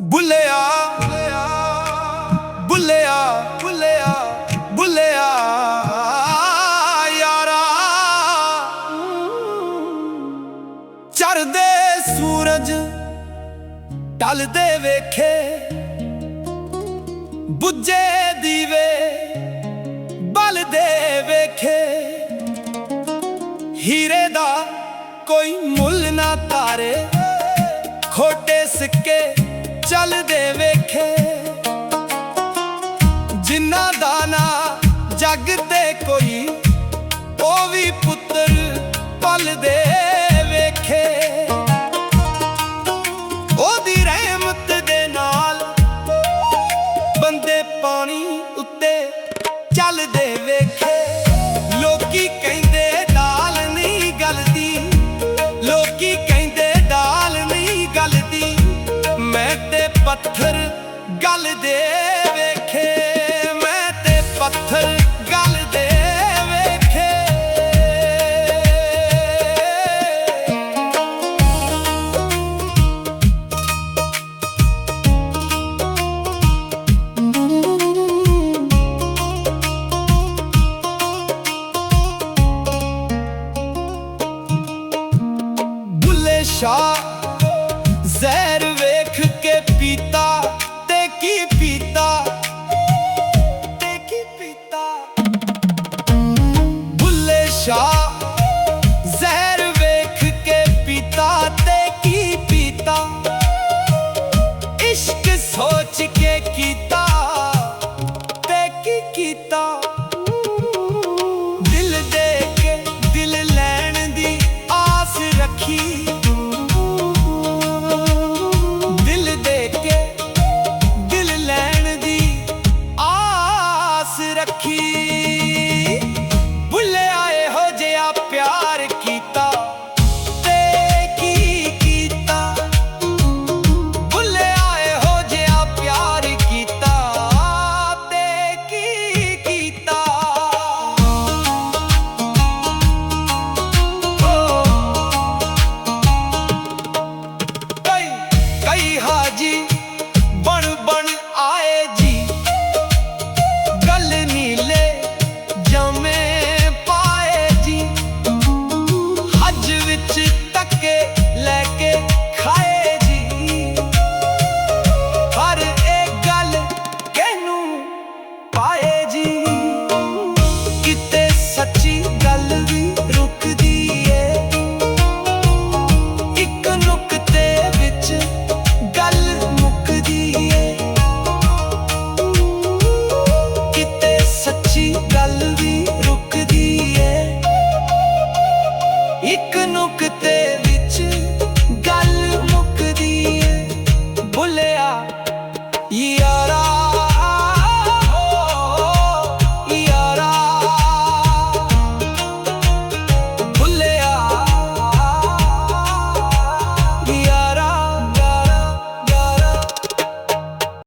ਬੁੱਲਿਆ ਬੁੱਲਿਆ ਬੁੱਲਿਆ ਬੁੱਲਿਆ ਯਾਰਾ ਚੜ੍ਹਦੇ ਸੂਰਜ ਢਲਦੇ ਵੇਖੇ ਬੁੱਝੇ ਦੀਵੇ ਬਲਦੇ ਵੇਖੇ ਹੀਰੇ ਦਾ ਕੋਈ ਮੁੱਲ ਨਾ ਤਾਰੇ ਖੋਟੇ ਸਿੱਕੇ ਚੱਲਦੇ ਵੇਖੇ ਜਿਨ੍ਹਾਂ ਦਾ ਨਾ ਜੱਗ ਤੇ ਕੋਈ ਉਹ ਵੀ ਪੁੱਤਰ ਪਲਦੇ ਵੇਖੇ ਉਹਦੀ ਰਹਿਮਤ ਦੇ ਨਾਲ ਬੰਦੇ ਪਾਣੀ ਉੱਤੇ ਚੱਲਦੇ ਵੇਖੇ ਲੋਕੀ ਕਹਿੰਦੇ ਦਾਲ ਨਹੀਂ ਗਲਦੀ ਲੋਕੀ ਕਹਿੰਦੇ ਦਾਲ ਨਹੀਂ ਗਲਦੀ ਮੈਂ ਤੇ ਪੱਥਰ ਗਲਦੇ ਵੇਖੇ ਮੈਂ ਤੇ ਪੱਥਰ ਗਲਦੇ ਵੇਖੇ ਬੁੱਲੇ ਸ਼ਾਹ ਜ਼ਹਿਰ ਵੇਖ ਕੇ ਪੀਤਾ ਤੇ ਕੀ ਪੀਤਾ ਤੇ ਕੀ ਪੀਤਾ ਬੁੱਲੇ ਸ਼ਾਹ ਜ਼ਹਿਰ ਵੇਖ ਕੇ ਪੀਤਾ ਤੇ ਕੀ ਪੀਤਾ ਇਸ਼ਕ ਸੋਚ ਕੇ ਕੀਤਾ ਤੇ ਕੀ ਕੀਤਾ ਦਿਲ ਦੇ ਕੇ ਦਿਲ ਲੈਣ ਦੀ ਆਸ ਰੱਖੀ ਬੁੱਲਿਆ ਇਹੋ ਜਿਹਾ ਪਿਆਰ ਕੀਤਾ ਤੇ ਕੀ ਕੀਤਾ ਬੁੱਲਿਆ ਇਹੋ ਜਿਹਾ ਪਿਆਰ ਕੀਤਾ ਤੇ ਕੀ ਕੀਤਾ ਕਈ